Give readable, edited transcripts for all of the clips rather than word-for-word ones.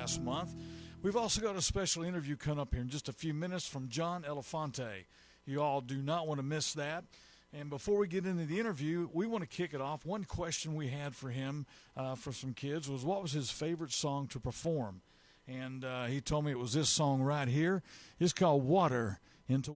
last month. We've also got a special interview coming up here in just a few minutes from John Elefante. You all do not want to miss that. And before we get into the interview, we want to kick it off. One question we had for him, for some kids, was what was his favorite song to perform? And he told me it was this song right here. It's called Water Into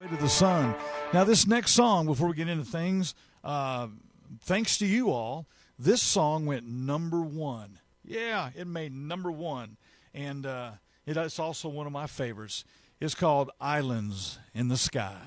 To the sun. Now, this next song, before we get into things, thanks to you all, this song went #1. Yeah, it made #1. And it's also one of my favorites. It's called Islands in the Sky.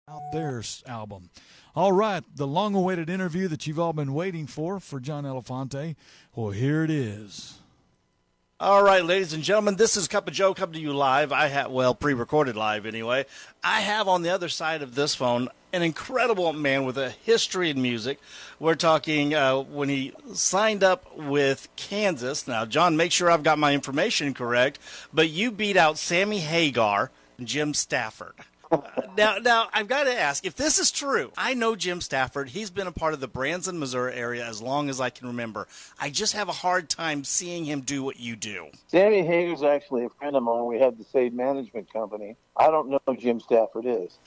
Out There's album. All right, the long-awaited interview that you've all been waiting for John Elefante. Well, here it is. All right, ladies and gentlemen, this is Cup of Joe coming to you live. Pre-recorded live anyway. I have on the other side of this phone an incredible man with a history in music. We're talking when he signed up with Kansas. Now, John, make sure I've got my information correct, but you beat out Sammy Hagar and Jim Stafford. Now, I've got to ask, if this is true, I know Jim Stafford. He's been a part of the Branson, Missouri area as long as I can remember. I just have a hard time seeing him do what you do. Sammy Hager's actually a friend of mine. We have the same management company. I don't know who Jim Stafford is.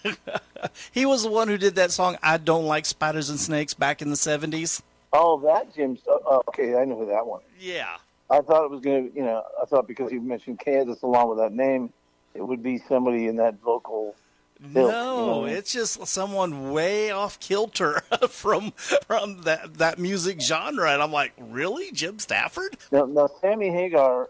He was the one who did that song, I Don't Like Spiders and Snakes, back in the 70s. Oh, that Jim. Oh, okay, I know who that one is. Yeah. I thought it was going to, I thought because you mentioned Kansas along with that name, it would be somebody in that vocal ilk, No, it's just someone way off kilter from that music genre, and I'm like, really, Jim Stafford? Now, the Sammy Hagar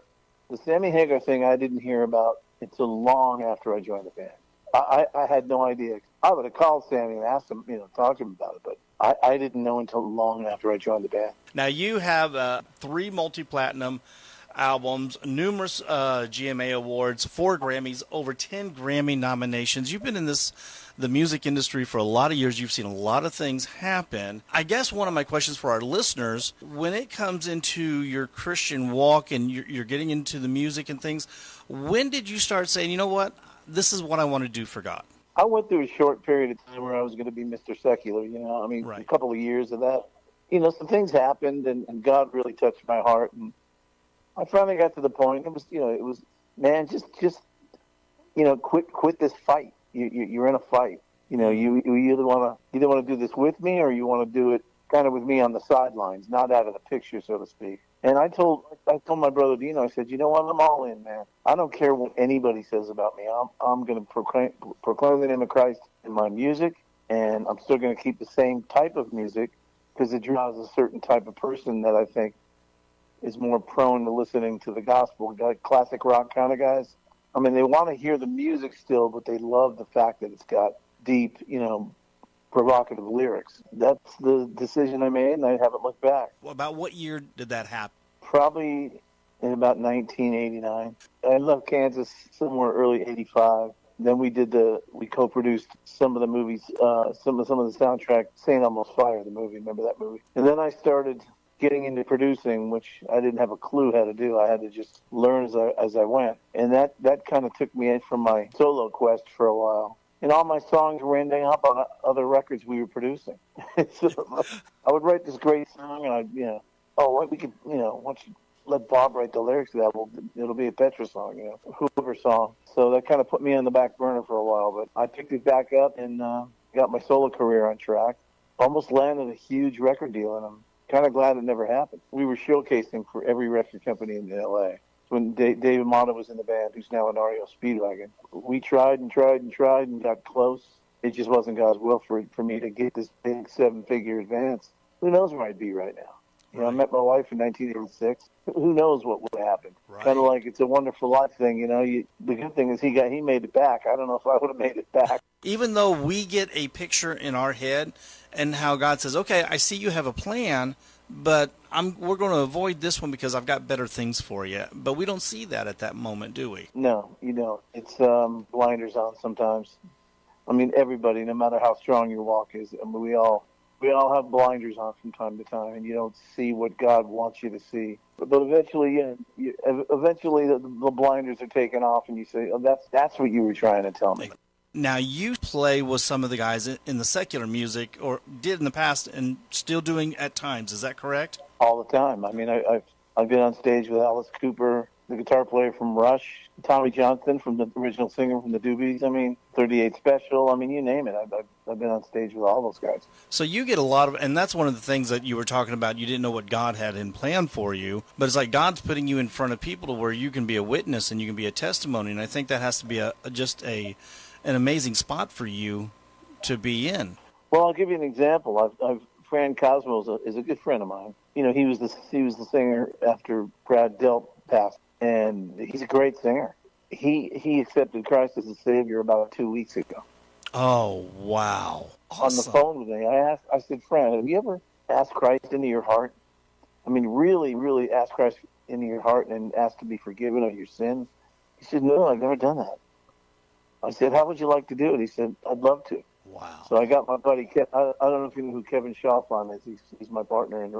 thing I didn't hear about until long after I joined the band. I had no idea. I would have called Sammy and asked him, talked to him about it, but I didn't know until long after I joined the band. Now, you have 3 multi-platinum albums, numerous GMA awards, 4 Grammys, over 10 Grammy nominations. You've been in the music industry for a lot of years. You've seen a lot of things happen. I guess one of my questions for our listeners, when it comes into your Christian walk and you're getting into the music and things, when did you start saying, you know what, this is what I want to do for God? I went through a short period of time where I was going to be Mr. Secular, Right. a couple of years of that. Some things happened, and God really touched my heart, and I finally got to the point. It was, man, just quit this fight. You're in a fight. You either want to do this with me, or you want to do it kind of with me on the sidelines, not out of the picture, so to speak. And I told my brother Dino, I said, you know what, I'm all in, man. I don't care what anybody says about me. I'm going to proclaim the name of Christ in my music, and I'm still going to keep the same type of music because it draws a certain type of person that I think is more prone to listening to the gospel, like classic rock kind of guys. I mean, they want to hear the music still, but they love the fact that it's got deep, provocative lyrics. That's the decision I made, and I haven't looked back. Well, about what year did that happen? Probably in about 1989. I left Kansas somewhere early '85. Then we co-produced some of the movies, some of the soundtrack. St. Elmo's Fire, the movie. Remember that movie? And then I started getting into producing, which I didn't have a clue how to do. I had to just learn as I went, and that kind of took me in from my solo quest for a while. And all my songs were ending up on other records we were producing. So I would write this great song, and we could, why don't you let Bob write the lyrics to that? Well, it'll be a Petra song, Hoover song. So that kind of put me on the back burner for a while, but I picked it back up and got my solo career on track. Almost landed a huge record deal, and I'm kind of glad it never happened. We were showcasing for every record company in L.A. When David Mata was in the band, who's now in REO Speedwagon. We tried and got close. It just wasn't God's will for me to get this big 7-figure advance. Who knows where I'd be right now? I met my wife in 1986. Who knows what would happen? Right. Kind of like It's a Wonderful Life thing, the good thing is he made it back. I don't know if I would have made it back. Even though we get a picture in our head and how God says, okay, I see you have a plan, but we're going to avoid this one because I've got better things for you. But we don't see that at that moment, do we? No, you don't. It's blinders on sometimes. I mean, everybody, no matter how strong your walk is, we all have blinders on from time to time, and you don't see what God wants you to see. But eventually, eventually the blinders are taken off, and you say, "Oh, that's what you were trying to tell me." Now, you play with some of the guys in the secular music, or did in the past, and still doing at times. Is that correct? All the time. I mean, I've been on stage with Alice Cooper, the guitar player from Rush, Tommy Johnston from the original singer from the Doobies. I mean, 38 Special. I mean, you name it. I've been on stage with all those guys. So you get a lot of, and that's one of the things that you were talking about. You didn't know what God had in plan for you, but it's like God's putting you in front of people to where you can be a witness and you can be a testimony. And I think that has to be an amazing spot for you to be in. Well, I'll give you an example. Fran Cosmo is a good friend of mine. He was the singer after Brad Delp passed, and he's a great singer. He accepted Christ as a Savior about 2 weeks ago. Oh, wow. Awesome. On the phone with me, I said, Fran, have you ever asked Christ into your heart? I mean, really, really ask Christ into your heart and ask to be forgiven of your sins? He said, no, I've never done that. I said, how would you like to do it? He said, I'd love to. Wow. So I got my buddy, I don't know if you know who Kevin Schaufon is. He's my partner in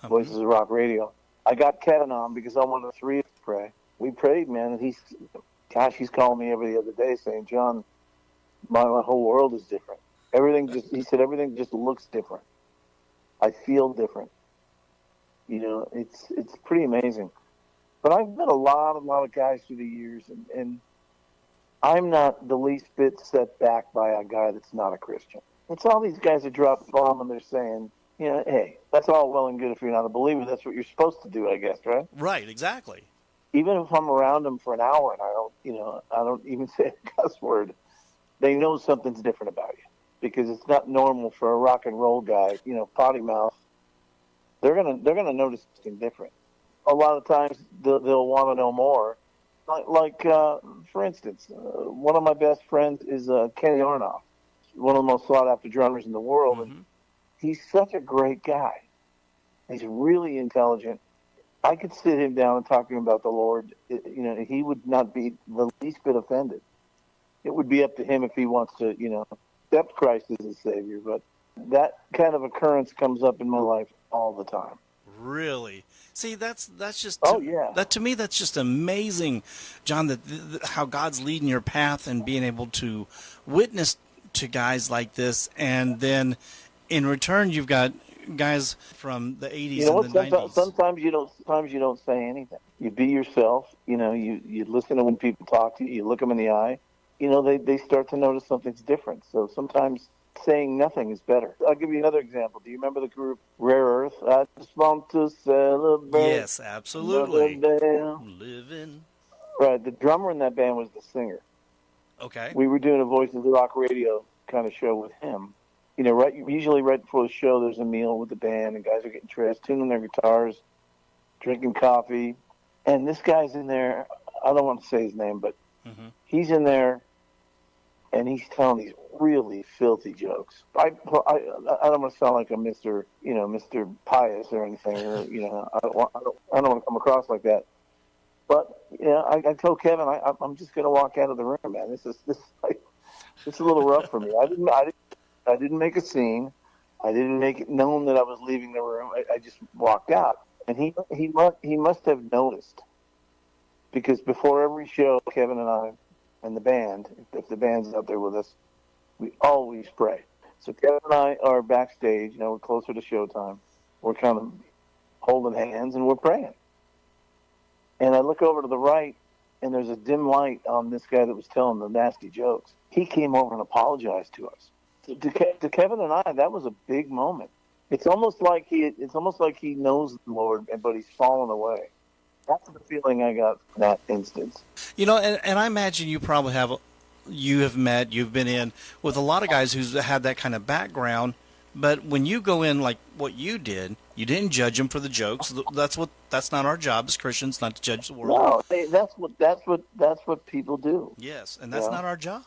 Voices of Rock Radio. I got Kevin on because I wanted the three to pray. We prayed, man, and he's calling me every other day saying, John, my whole world is different. He said everything just looks different. I feel different. It's pretty amazing. But I've met a lot of guys through the years, and I'm not the least bit set back by a guy that's not a Christian. It's all these guys that drop the bomb and they're saying, hey, that's all well and good if you're not a believer. That's what you're supposed to do, I guess, right? Right, exactly. Even if I'm around them for an hour and I don't even say a cuss word, they know something's different about you because it's not normal for a rock and roll guy, potty mouth. They're gonna notice something different. A lot of times they'll want to know more. For instance, one of my best friends is Kenny Arnoff, one of the most sought after drummers in the world, and he's such a great guy. He's really intelligent. I could sit him down and talk to him about the Lord. He would not be the least bit offended. It would be up to him if he wants to, accept Christ as his Savior. But that kind of occurrence comes up in my life all the time. Really? See, that's just yeah. That to me, that's just amazing, John. That how God's leading your path and being able to witness to guys like this, and then in return, you've got guys from the 80s and the 90s. Sometimes you don't say anything. You be yourself. You listen to when people talk to you. You look them in the eye. They start to notice something's different. So sometimes saying nothing is better. I'll give you another example. Do you remember the group Rare Earth? I just want to celebrate. Yes, absolutely. Living. Right. The drummer in that band was the singer. Okay. We were doing a Voices of Rock radio kind of show with him. Usually right before the show, there's a meal with the band, and guys are getting dressed, tuning their guitars, drinking coffee. And this guy's in there. I don't want to say his name, but he's in there, and he's telling these really filthy jokes. I don't want to sound like a Mr. Pious or anything, or I don't want to come across like that. But I told Kevin I'm just going to walk out of the room, man. It's a little rough for me. I didn't make a scene. I didn't make it known that I was leaving the room. I just walked out, and he must have noticed, because before every show, Kevin and I and the band, if the band's out there with us, we always pray. So Kevin and I are backstage. We're closer to showtime. We're kind of holding hands and we're praying. And I look over to the right, and there's a dim light on this guy that was telling the nasty jokes. He came over and apologized to us. To Kevin and I, that was a big moment. It's almost like he knows the Lord, but he's fallen away. That's the feeling I got in that instance. And I imagine you probably you've been in with a lot of guys who's had that kind of background, but when you go in like what you did, you didn't judge them for the jokes. That's not our job as Christians, not to judge the world. No, that's what people do. Yes, and that's not our job.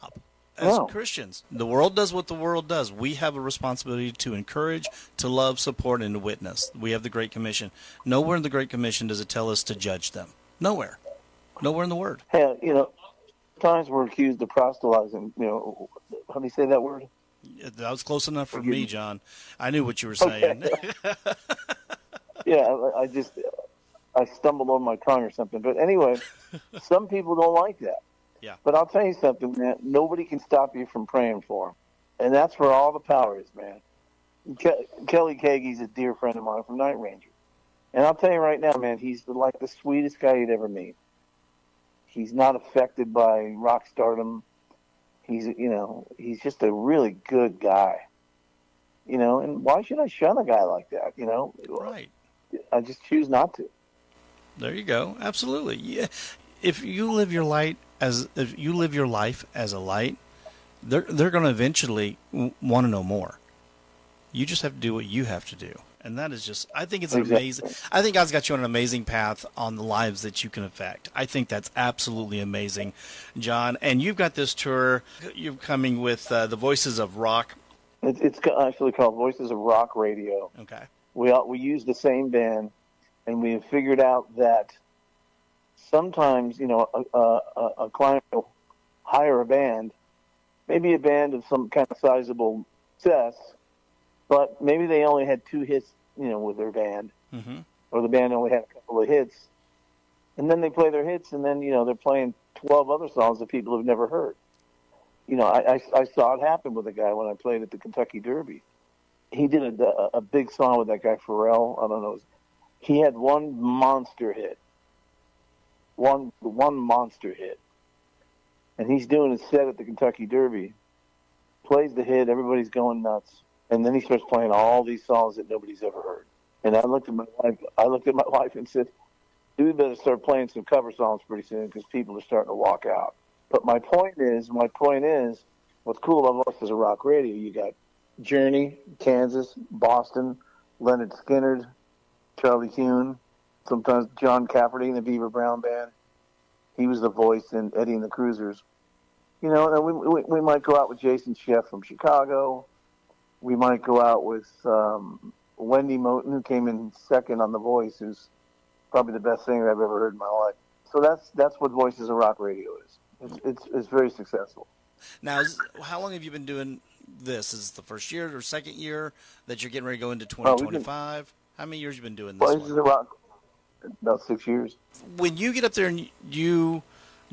As Christians, the world does what the world does. We have a responsibility to encourage, to love, support, and to witness. We have the Great Commission. Nowhere in the Great Commission does it tell us to judge them. Nowhere in the Word. Hey, sometimes we're accused of proselytizing. How do you say that word? That was close enough for me, John. I knew what you were saying. Okay. Yeah, I stumbled on my tongue or something. But anyway, some people don't like that. Yeah. But I'll tell you something, man. Nobody can stop you from praying for them. And that's where all the power is, man. Kelly Kagey's a dear friend of mine from Night Ranger. And I'll tell you right now, man, he's like the sweetest guy you'd ever meet. He's not affected by rock stardom. He's just a really good guy. And why should I shun a guy like that, Right. I just choose not to. There you go. Absolutely. Yeah. If you live your life as a light, they're going to eventually want to know more. You just have to do what you have to do. And that is just, I think it's amazing. I think God's got you on an amazing path on the lives that you can affect. I think that's absolutely amazing, John. And you've got this tour. You're coming with the Voices of Rock. It's actually called Voices of Rock Radio. Okay. We use the same band, and we have figured out that sometimes, a client will hire a band, maybe a band of some kind of sizable success, but maybe they only had 2 hits, with their band, or the band only had a couple of hits, and then they play their hits, and then they're playing 12 other songs that people have never heard. I saw it happen with a guy when I played at the Kentucky Derby. He did a big song with that guy Pharrell. I don't know. He had one monster hit. One monster hit. And he's doing his set at the Kentucky Derby. Plays the hit, everybody's going nuts. And then he starts playing all these songs that nobody's ever heard. And I looked at my wife and said, "Dude, better start playing some cover songs pretty soon because people are starting to walk out." But my point is, when What's cool about Voices of Rock Radio, you got Journey, Kansas, Boston, Leonard Skinner, Charlie Hune, sometimes John Cafferty and the Beaver Brown Band. He was the voice in Eddie and the Cruisers. You know, and we might go out with Jason Sheff from Chicago. We might go out with Wendy Moten, who came in second on The Voice, who's probably the best singer I've ever heard in my life. So that's what Voices of Rock Radio is. It's very successful. Now, how long have you been doing this? Is it the first year or second year that you're getting ready to go into 2025? How many years have you been doing this? Voices of Rock, about 6 years. When you get up there and you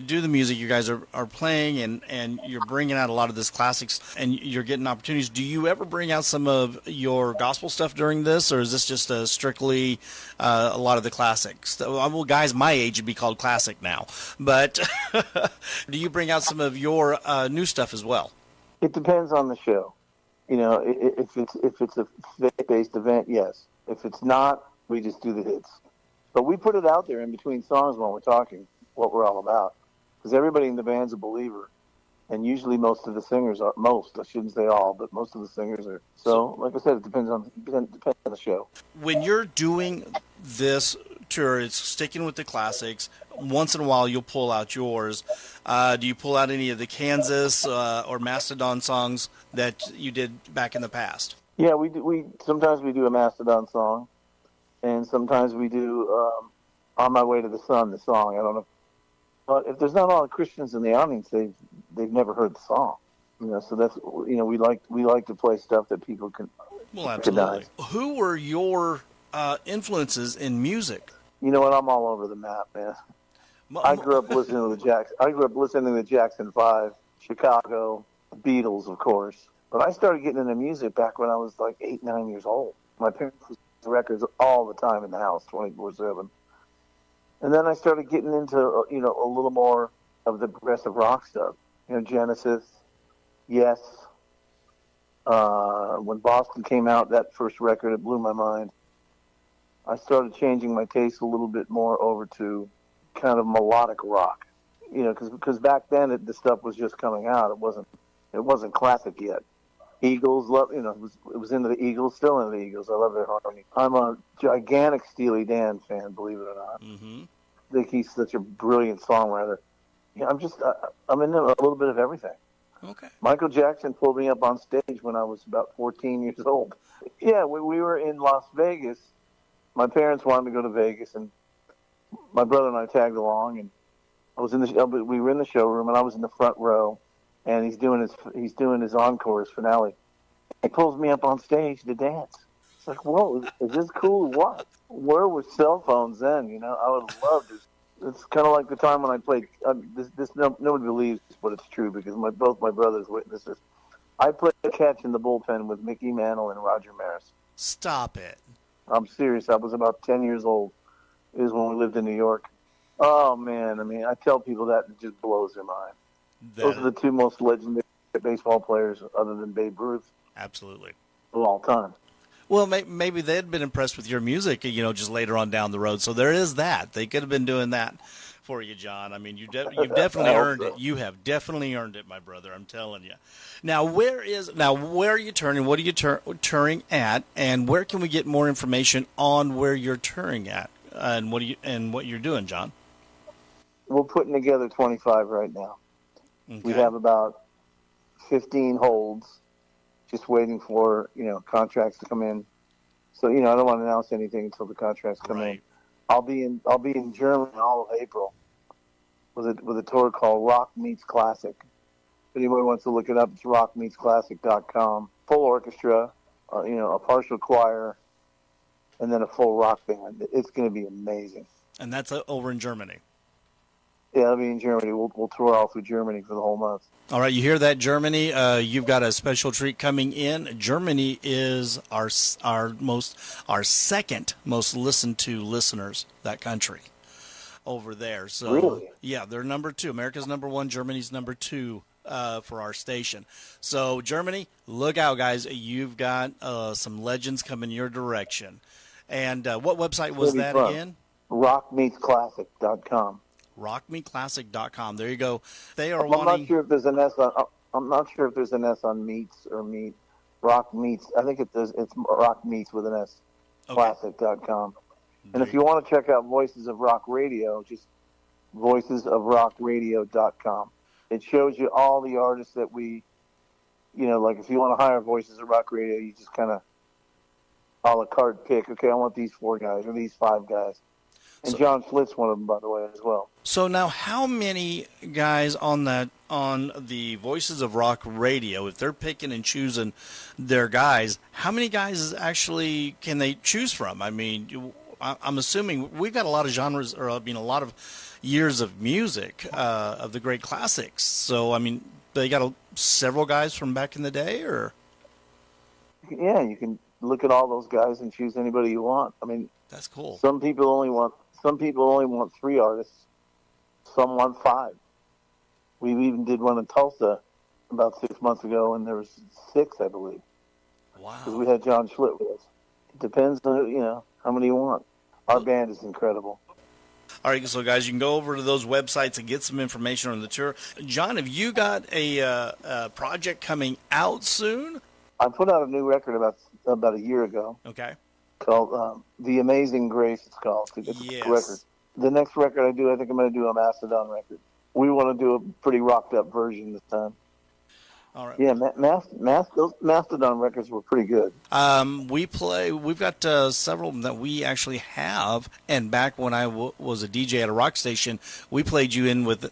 do the music, you guys are playing and you're bringing out a lot of this classics and you're getting opportunities. Do you ever bring out some of your gospel stuff during this, or is this just strictly a lot of the classics? Well, guys my age would be called classic now, but do you bring out some of your new stuff as well? It depends on the show. You know, if it's a faith-based event, yes. If it's not, we just do the hits. But we put it out there in between songs when we're talking what we're all about. Because everybody in the band's a believer. And usually most of the singers are, I shouldn't say all, but most of the singers are. So, like I said, it depends on the show. When you're doing this tour, it's sticking with the classics. Once in a while, you'll pull out yours. Do you pull out any of the Kansas or Mastodon songs that you did back in the past? Yeah, we do. Sometimes we do a Mastodon song, and sometimes we do "On My Way to the Sun," the song. I don't know, but if there's not a lot of Christians in the audience, they've never heard the song. You know, so that's we like to play stuff that people can. Well, absolutely. Who were your influences in music? You know what? I'm all over the map, man. I grew up listening to the Jackson 5, Chicago, Beatles, of course. But I started getting into music back when I was like 8, 9 years old. My parents listened to records all the time in the house, 24/7. And then I started getting into a little more of the progressive rock stuff. You know, Genesis, Yes. When Boston came out, that first record, it blew my mind. I started changing my taste a little bit more over to kind of melodic rock. You know, because back then the stuff was just coming out. It wasn't classic yet. Eagles, it was into the Eagles, still into the Eagles. I love their harmony. I'm a gigantic Steely Dan fan, believe it or not. Mm-hmm. I think he's such a brilliant songwriter. Yeah, I'm into a little bit of everything. Okay. Michael Jackson pulled me up on stage when I was about 14 years old. Yeah, we were in Las Vegas. My parents wanted to go to Vegas, and my brother and I tagged along, and we were in the showroom, and I was in the front row. And he's doing his encore, his finale. He pulls me up on stage to dance. It's like, whoa, is this cool? What? Where were cell phones then? You know, I would love to. It's kind of like the time when I played. Nobody believes, but it's true because both my brothers witnessed this. I played catch in the bullpen with Mickey Mantle and Roger Maris. Stop it! I'm serious. I was about 10 years old. It was when we lived in New York. Oh man, I mean, I tell people that it just blows their mind. Those are the two most legendary baseball players, other than Babe Ruth. Absolutely. Of all time. Well, maybe they had been impressed with your music, just later on down the road. So there is that. They could have been doing that for you, John. I mean, you've definitely earned it. You have definitely earned it, my brother. I'm telling you. Now, where are you touring? What are you touring at? And where can we get more information on where you're touring at and what you're doing, John? We're putting together 25 right now. Okay. We have about 15 holds, just waiting for contracts to come in. So I don't want to announce anything until the contracts come in. I'll be in Germany all of April with a tour called Rock Meets Classic. If anybody wants to look it up, it's rockmeetsclassic.com. Full orchestra, a partial choir, and then a full rock band. It's going to be amazing. And that's over in Germany. Yeah, I'll be in Germany. We'll tour all through Germany for the whole month. All right, you hear that, Germany? You've got a special treat coming in. Germany is our second most listened to listeners, that country, over there. So, really? Yeah, they're number 2. America's number 1, Germany's number 2 for our station. So, Germany, look out, guys. You've got some legends coming your direction. And what website was that again? rockmeetsclassic.com. rockmeetclassic.com. There you go. They are I'm not sure if there's an S I'm not sure if there's an S on Meets or Meet. Rock Meets. I think it's Rock Meets with an S. Okay. Classic.com. And if you want to check out Voices of Rock Radio, just voicesofrockradio.com. It shows you all the artists that we, like if you want to hire Voices of Rock Radio, you just kind of a la carte pick. Okay, I want these 4 guys or these 5 guys. And so, John Flitt's one of them, by the way, as well. So now, how many guys on the Voices of Rock Radio, if they're picking and choosing their guys, how many guys actually can they choose from? I mean, I'm assuming we've got a lot of genres, or a lot of years of music of the great classics. So, I mean, they got several guys from back in the day, or? Yeah, you can look at all those guys and choose anybody you want. I mean, that's cool. Some people only want 3 artists. Some want 5. We even did one in Tulsa about 6 months ago, and there was 6, I believe. Wow. Because we had John Schlitt with us. It depends on, how many you want. Our band is incredible. All right, so guys, you can go over to those websites and get some information on the tour. John, have you got a project coming out soon? I put out a new record about a year ago. Okay. Called The Amazing Grace, it's called. It's yes. a record. The next record I do, I think I'm going to do a Mastodon record. We want to do a pretty rocked up version this time. All right. Yeah, those Mastodon records were pretty good. We've got several that we actually have, and back when I was a DJ at a rock station, we played you in with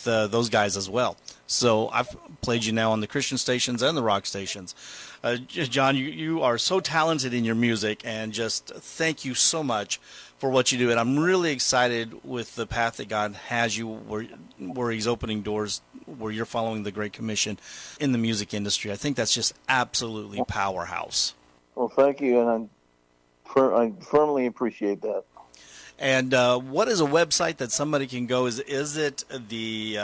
those guys as well. So I've played you now on the Christian stations and the rock stations. John, you are so talented in your music, and just thank you so much for what you do. And I'm really excited with the path that God has you, where He's opening doors, where you're following the Great Commission in the music industry. I think that's just absolutely powerhouse. Well, thank you, and I firmly appreciate that. And what is a website that somebody can go? Is it the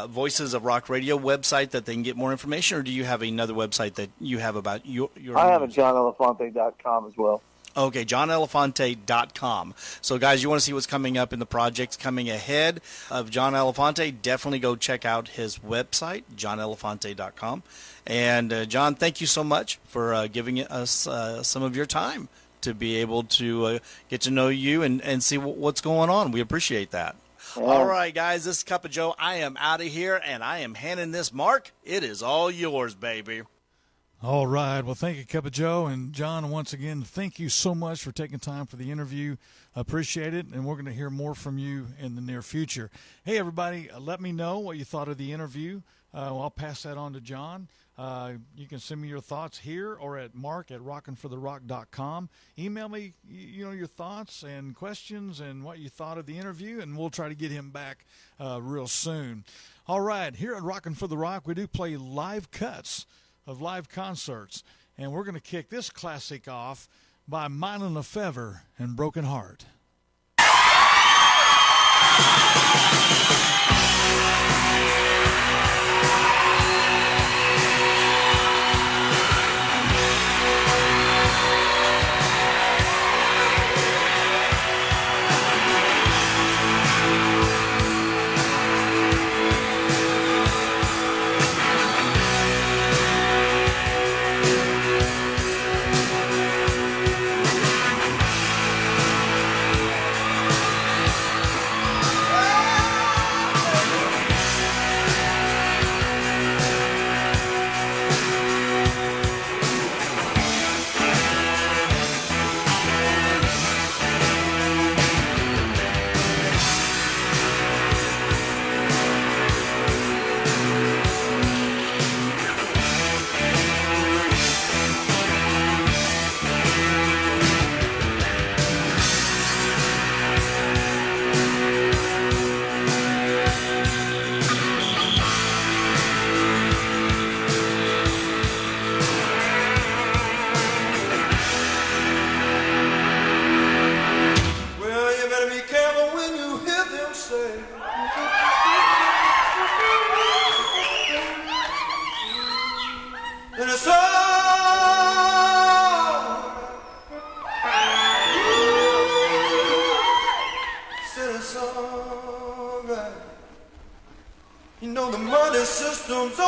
Voices of Rock Radio website that they can get more information, or do you have another website that you have about your I have a JohnElefante.com as well. Okay, JohnElefante.com. So, guys, you want to see what's coming up in the projects coming ahead of John Elefante, definitely go check out his website, JohnElefante.com. And, John, thank you so much for giving us some of your time to be able to get to know you and see what's going on. We appreciate that. Yeah. All right, guys, this is Cup of Joe. I am out of here, and I am handing this, Mark. It is all yours, baby. All right. Well, thank you, Cup of Joe. And, John, once again, thank you so much for taking time for the interview. Appreciate it, and we're going to hear more from you in the near future. Hey, everybody, let me know what you thought of the interview. I'll pass that on to John. You can send me your thoughts here or at mark@rockinfortherock.com. Email me, your thoughts and questions and what you thought of the interview, and we'll try to get him back real soon. All right, here at Rockin' for the Rock, we do play live cuts of live concerts, and we're going to kick this classic off by Mylon Lefevre and Broken Heart.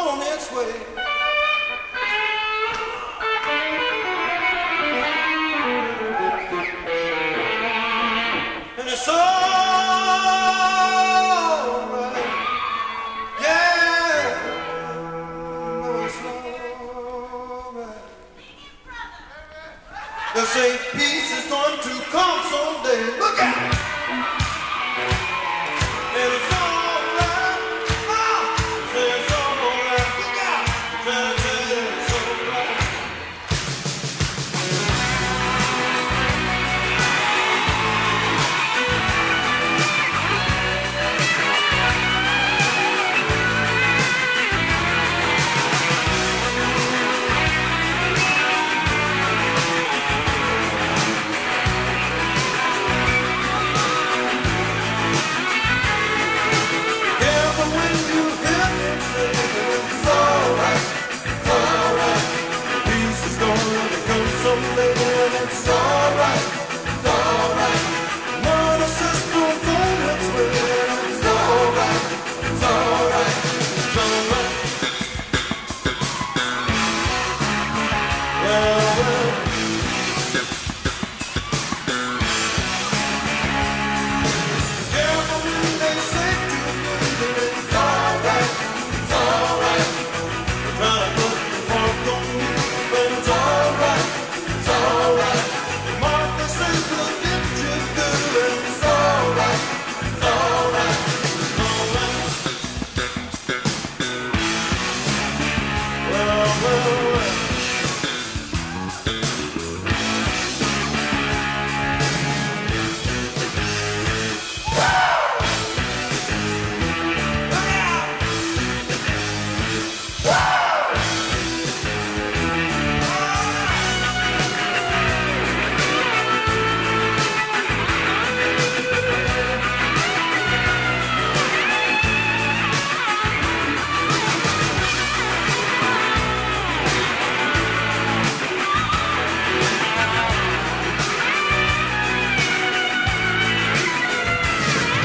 on its way. And it's alright, yeah. No, it's alright. They say peace is going to come someday. Look out! And it's alright. Oh, say it's alright. Look out! Say it's alright. Careful when you hear me say it's alright, it's alright. Peace is gonna come someday and it's alright, it's alright. Mother system's on its way and it's alright, it's alright, it's alright. Well, careful when they say to you that it's alright, it's alright. They try to put the funk on you, but it's alright, it's alright. Martha says they'll get you good, and it's alright, it's alright, it's alright. Well, well, well.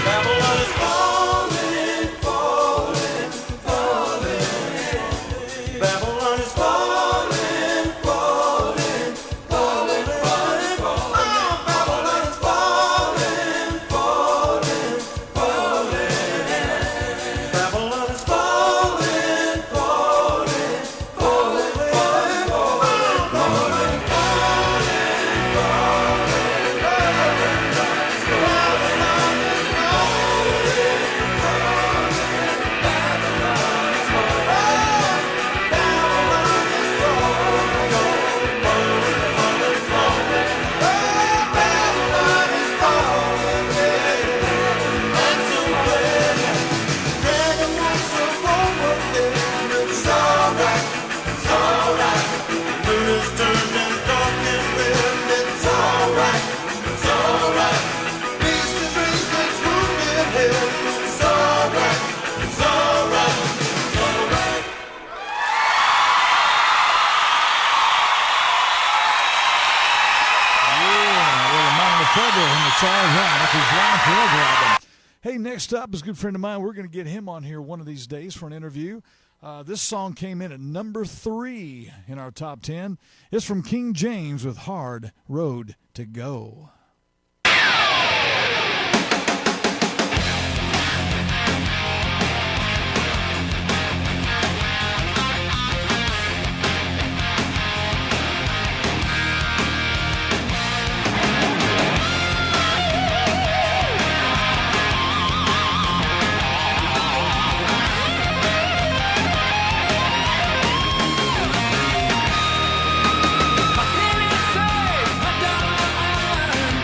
Babylon is falling, falling, falling. Babylon is falling, falling, falling, falling. Oh, Babylon is falling, falling, falling. Babylon is falling, falling, falling, falling. Oh, Babylon is Hey, next up is a good friend of mine. We're going to get him on here one of these days for an interview. This song came in at number 3 in our top 10. It's from King James with Hard Road to Go. I can't say I done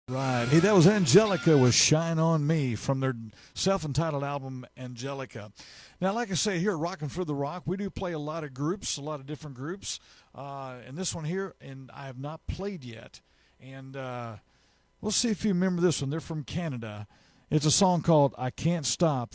Right. Hey, that was Angelica with Shine On Me from their self-entitled album, Angelica. Now, like I say, here at Rockin' for the Rock, we do play a lot of groups, a lot of different groups. And this one here, and I have not played yet. And we'll see if you remember this one. They're from Canada. It's a song called I Can't Stop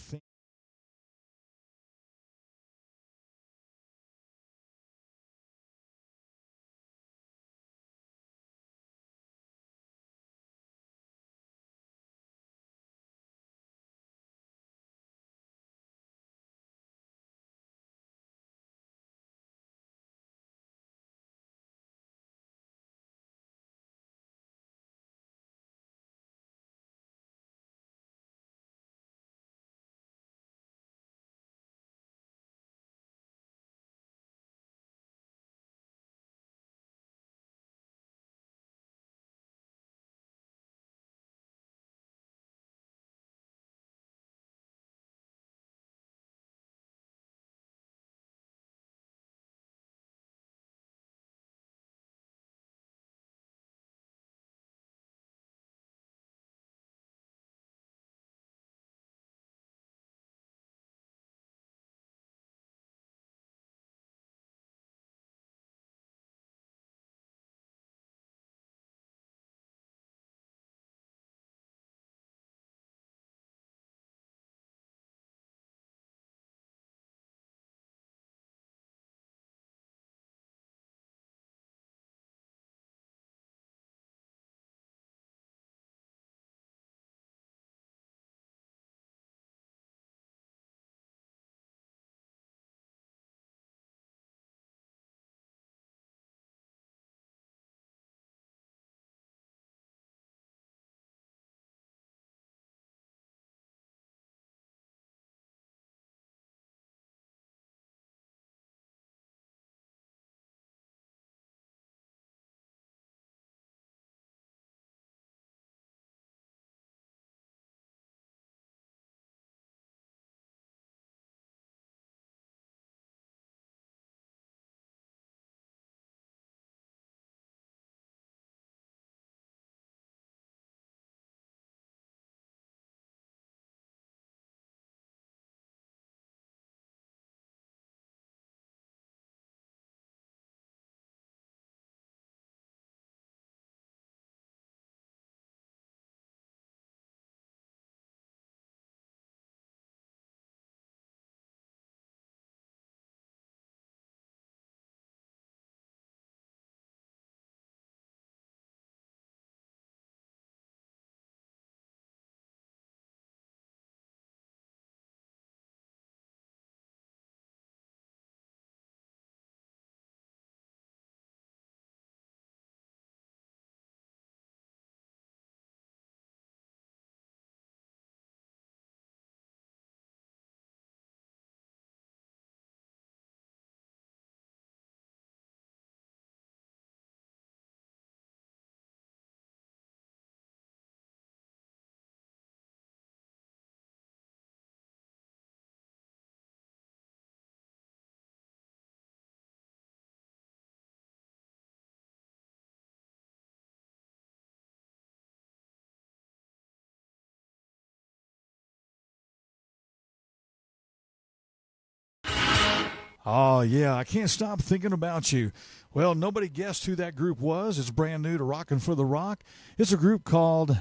Oh, yeah, I can't stop thinking about you. Well, nobody guessed who that group was. It's brand new to Rockin' for the Rock. It's a group called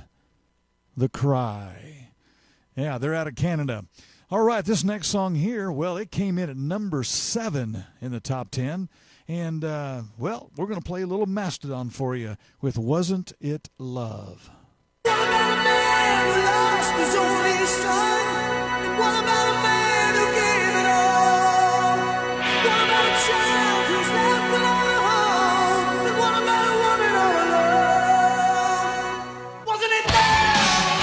The Cry. Yeah, they're out of Canada. All right, this next song here, well, it came in at number 7 in the top 10. And, well, we're going to play a little Mastodon for you with Wasn't It Love? What about a man who lost his only son? And what about a man who gave it all? What about a child who's left without a home? And what about a woman all alone? Wasn't it love?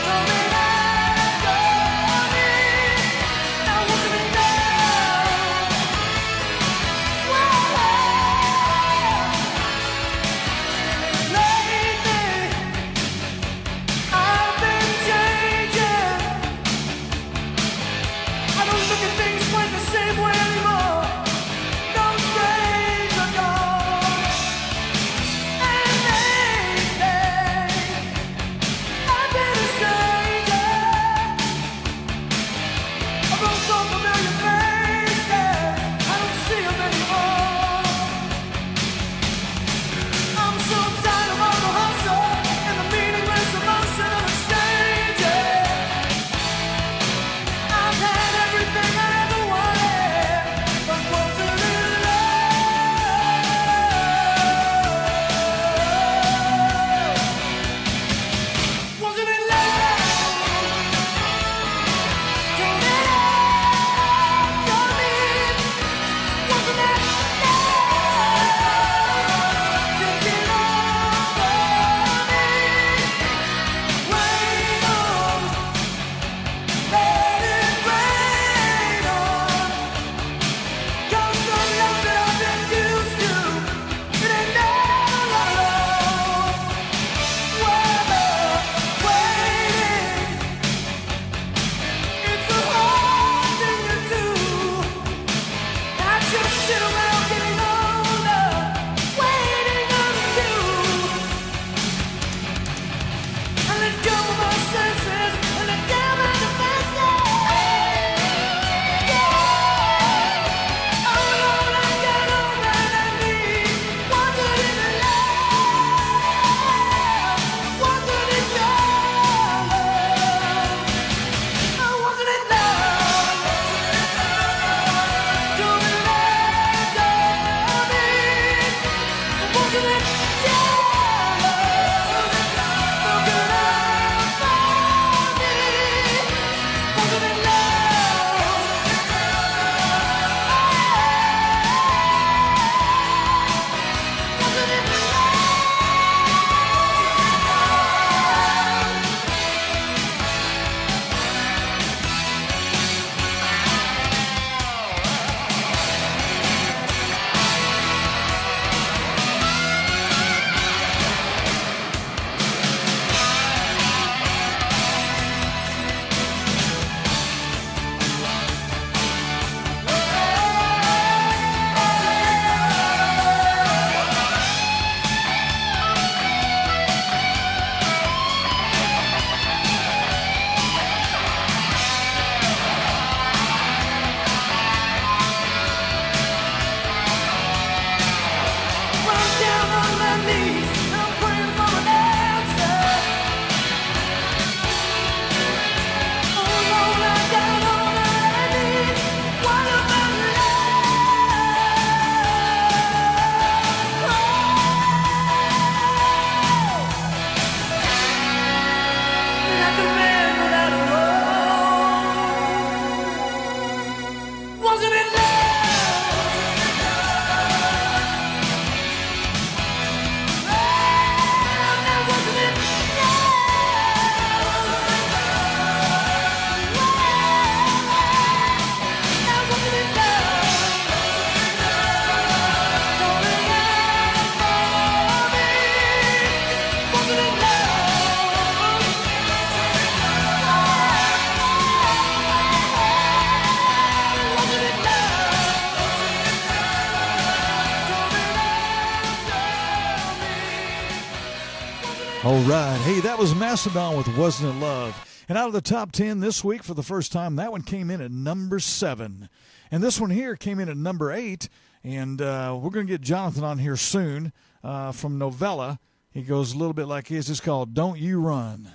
Tell me that, tell me. Now wasn't it love? Well, lately I've been changing. I don't look at things quite the same way anymore. Those days are gone. And lately I've been a stranger. Of those so familiar faces, I don't see them anymore. I'm so tired of all the hustle and the meaningless emotion of exchanging. I've had everything I ever wanted, but wasn't in love. Wasn't in love. Tell me, wasn't it love? Taking over me, rain on, let it rain on. 'Cause the love that I've been used to, it ain't never alone. Weather waiting, it's a hard thing to do. I just sit around getting older, waiting on you. I let go of my senses, and let down my defenses. Yeah. All alone I got all that I need. Wasn't it love? Wasn't it love? Oh, wasn't it love? Don't it love, tell me. Wasn't it love? Look it up for me. Wasn't it love? Wasn't it When I'm down on my knees, I'm praying for an answer. Oh Lord, I got all that I need. What about love? Like a man without a home. Wasn't it love? All right. Hey, that was Mastodon with Wasn't It Love. And out of the top 10 this week for the first time, that one came in at number 7. And this one here came in at number 8. And we're going to get Jonathan on here soon from Novella. He goes a little bit like this. It's called Don't You Run.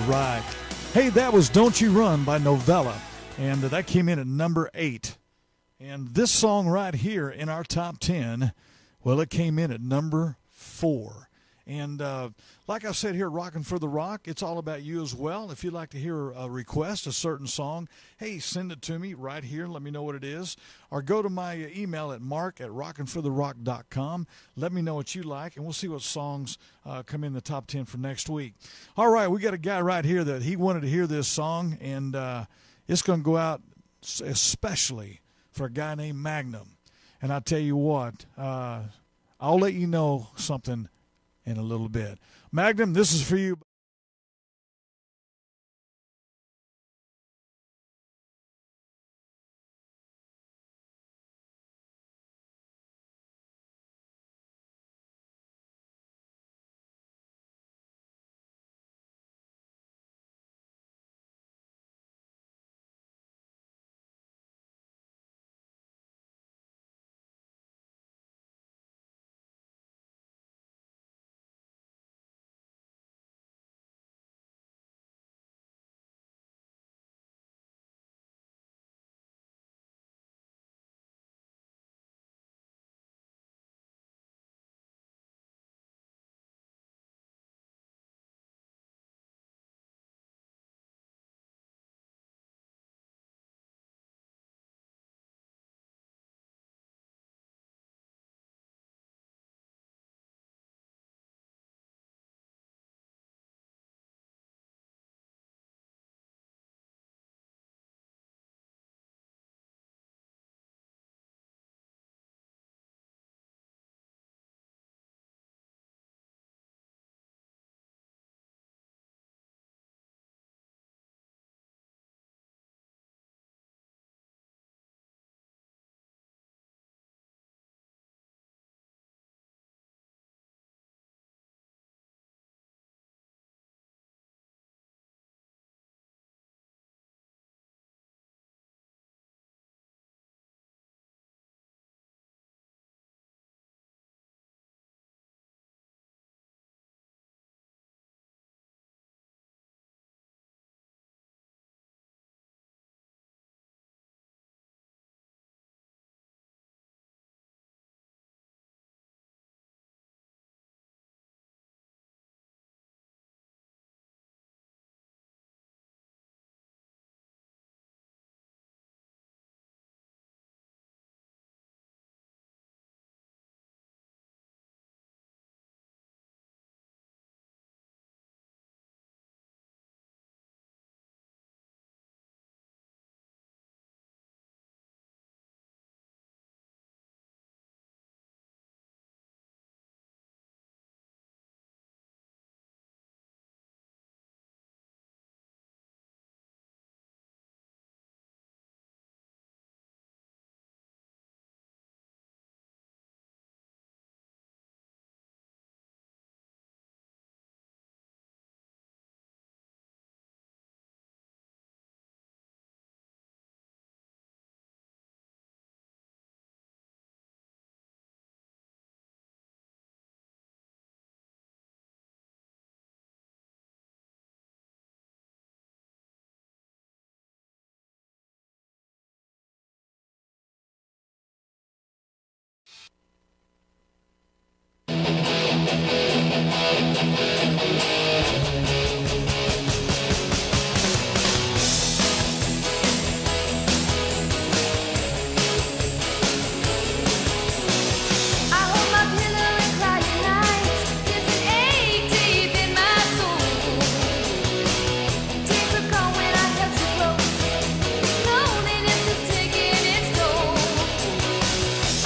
right. Hey, that was Don't You Run by Novella, and that came in at number 8. And this song right here in our top 10, well, it came in at number 4. And like I said here, Rockin' for the Rock, it's all about you as well. If you'd like to hear a request, a certain song, hey, send it to me right here. Let me know what it is. Or go to my email at mark@rockinfortherock.com. Let me know what you like, and we'll see what songs come in the top 10 for next week. All right, we got a guy right here that he wanted to hear this song, and it's going to go out especially for a guy named Magnum. And I tell you what, I'll let you know something in a little bit. Magnum, this is for you.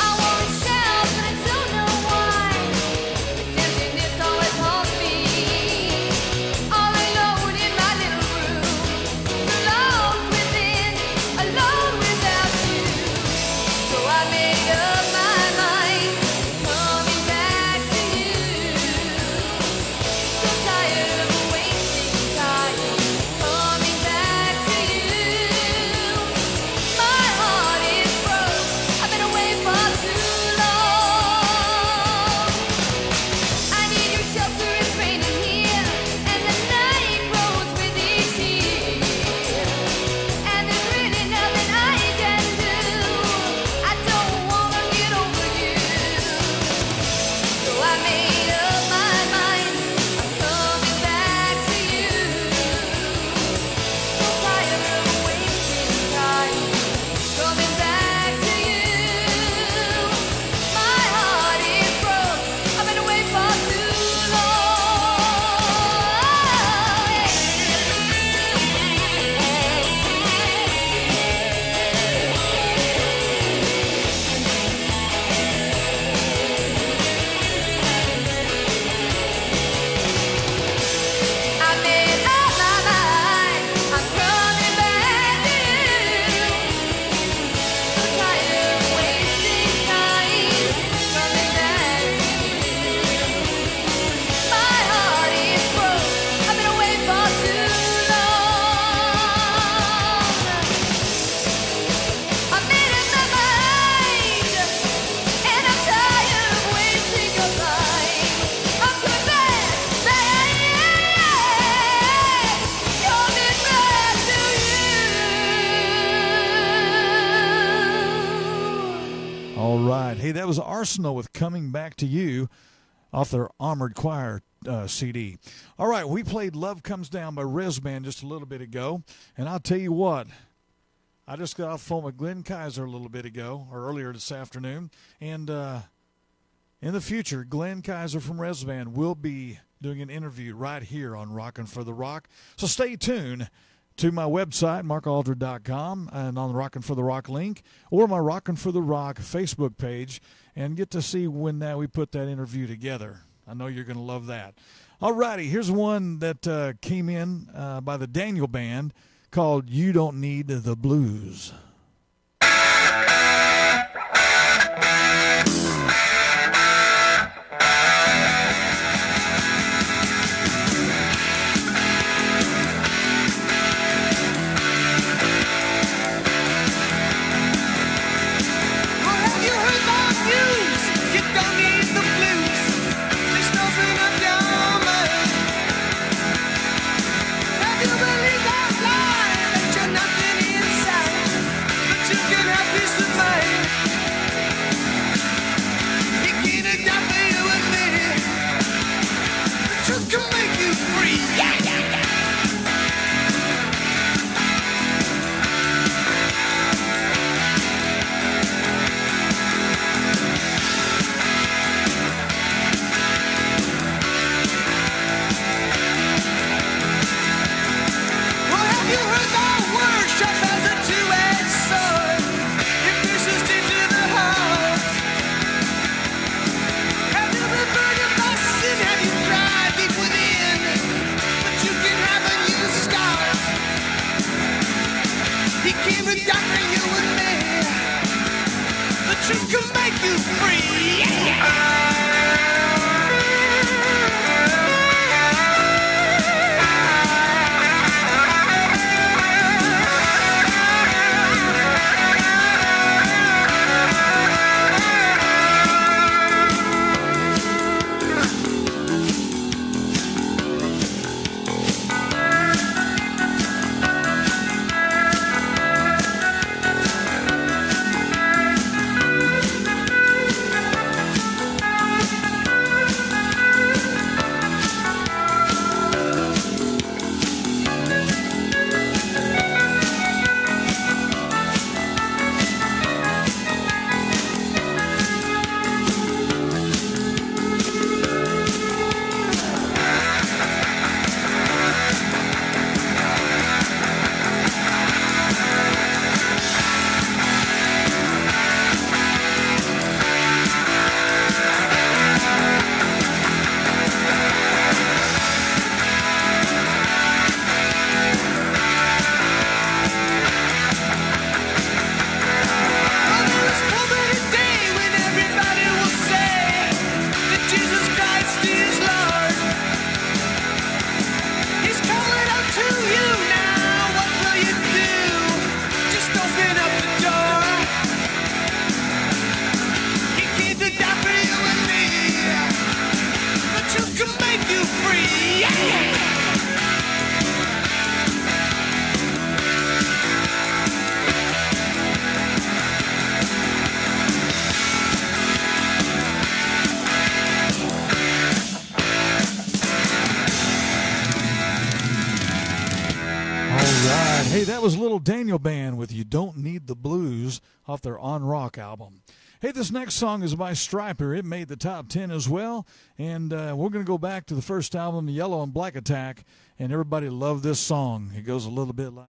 I won't shout, but I don't know why. This emptiness always haunts me. All right. Hey, that was Arsenal with Coming Back to You off their Armored Choir CD. All right, we played Love Comes Down by Resband just a little bit ago, and I'll tell you what, I just got off the phone with Glenn Kaiser a little bit ago, or earlier this afternoon, and in the future, Glenn Kaiser from Resband will be doing an interview right here on Rockin' for the Rock. So stay tuned to my website, markaldred.com, and on the Rockin' for the Rock link, or my Rockin' for the Rock Facebook page, and get to see when we put that interview together. I know you're going to love that. All righty, here's one that came in by the Daniel Band called You Don't Need the Blues. Hey, that was Little Daniel Band with You Don't Need the Blues off their On Rock album. Hey, this next song is by Stryper. It made the top 10 as well. And we're going to go back to the first album, Yellow and Black Attack, and everybody loved this song. It goes a little bit like...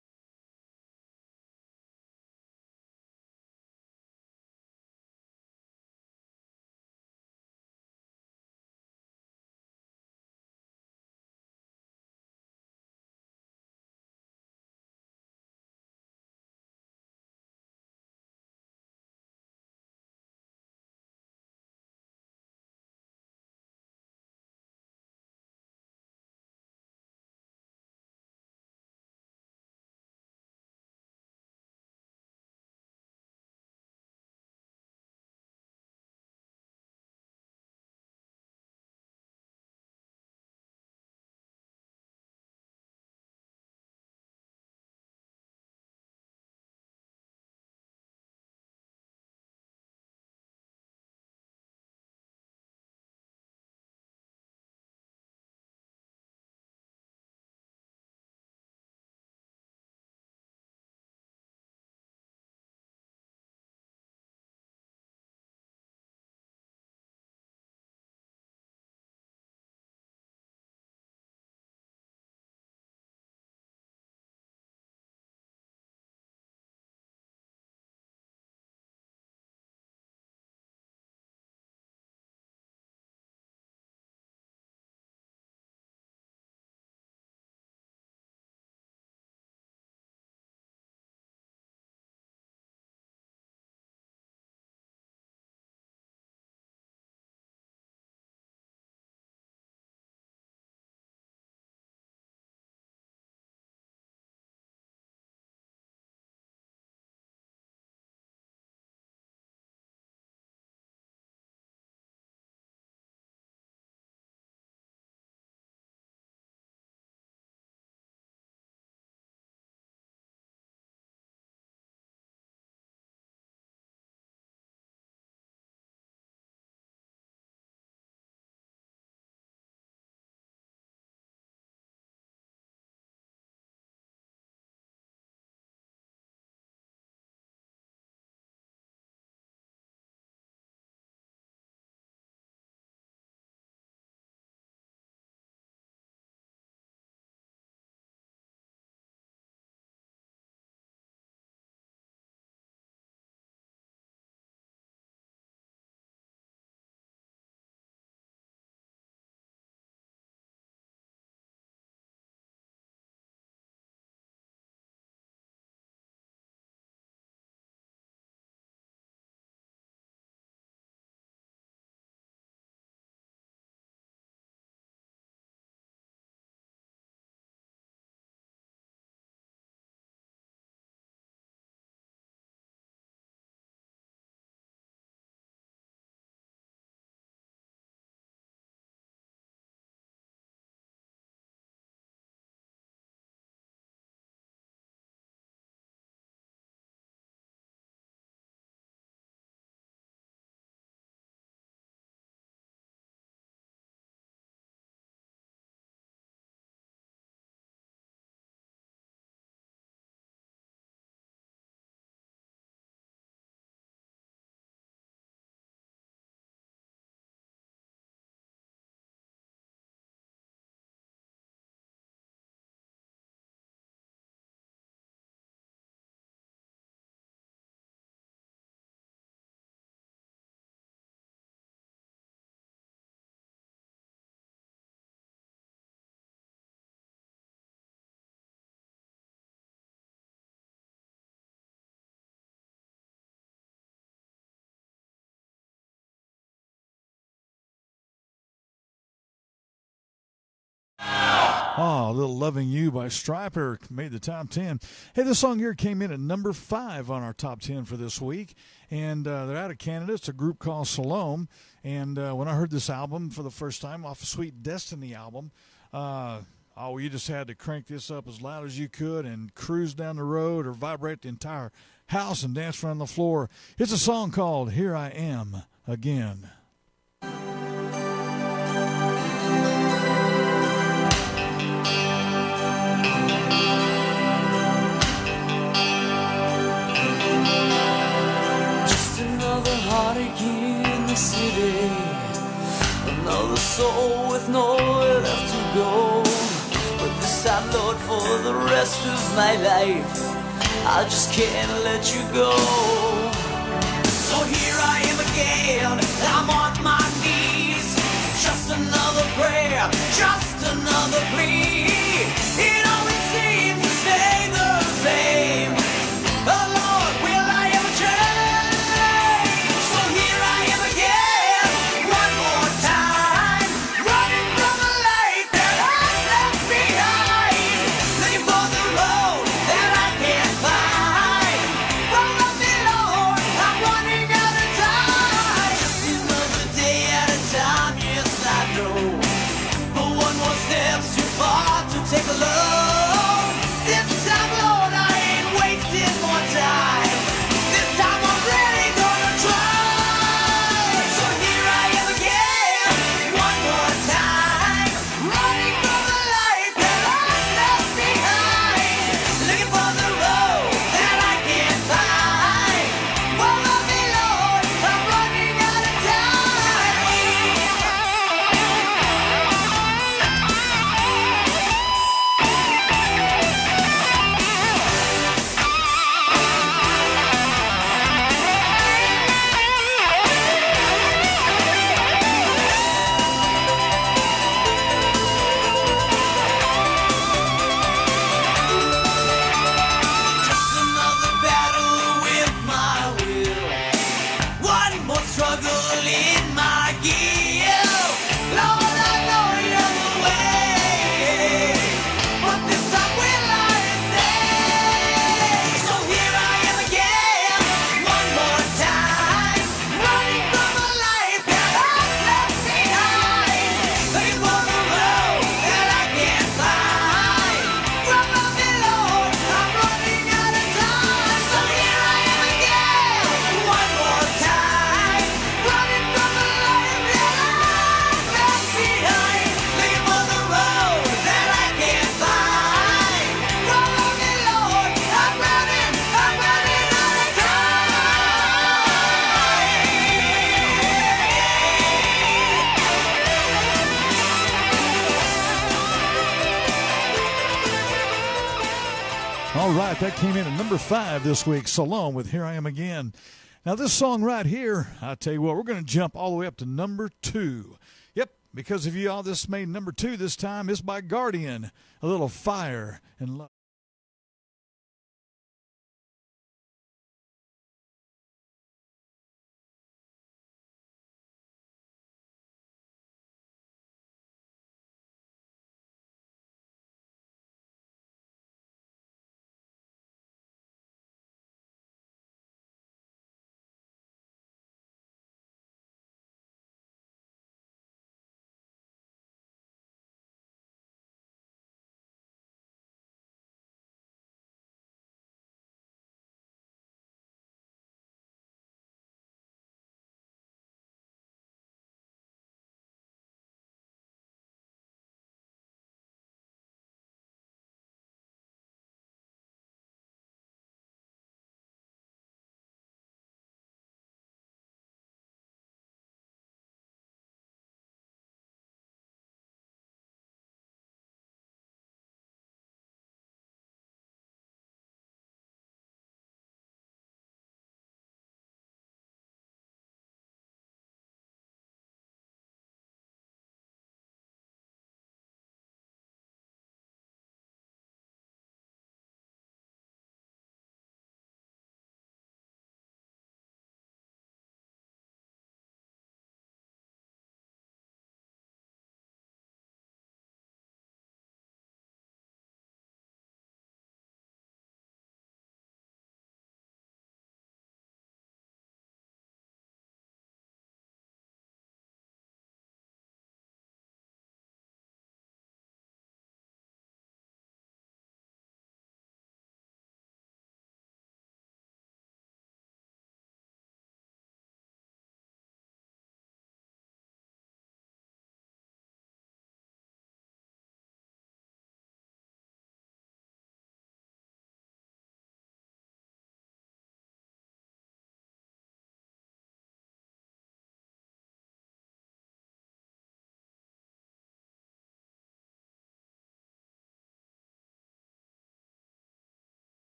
Oh, a little Loving You by Stryper made the top 10. Hey, this song here came in at number 5 on our top 10 for this week. And they're out of Canada. It's a group called Salome. And when I heard this album for the first time off a Sweet Destiny album, you just had to crank this up as loud as you could and cruise down the road or vibrate the entire house and dance around the floor. It's a song called Here I Am Again. Heartache in the city, another soul with nowhere left to go. But this time, Lord, for the rest of my life, I just can't let you go. So here I am again, I'm on my knees. Just another prayer, just another plea. It always seems to stay the same. Oh Lord, will I ever change? So here I am again, one more time, running from the light that I've left behind, looking for the road that I can't find. Follow me, Lord, I'm running out of time. Just another day at a time, yes I know, but one more step's too far to take alone. This time, Lord, I ain't wasting more time. This time I'm really gonna try. So here I am again, one more time, running from the light that I've left behind, looking for the road that I can't find. Follow me, Lord, I'm running out of time. Just another battle with my will, one more struggle in my guilt. Lord, I know you're the way, but this time will I stay? So here I am again, one more time, running from a life that I've left behind, looking for the road that I can't find. Follow me, Lord, I'm running out of time. So here I am again, one more time, running from the life that I've left behind, looking for the road that I can't find. Follow me, Lord, I'm running out of All right, that came in at number 5 this week, Salome with Here I Am Again. Now, this song right here, I tell you what, we're going to jump all the way up to number 2. Yep, because of you all, this made number 2 this time. It's by Guardian, A Little Fire and Love.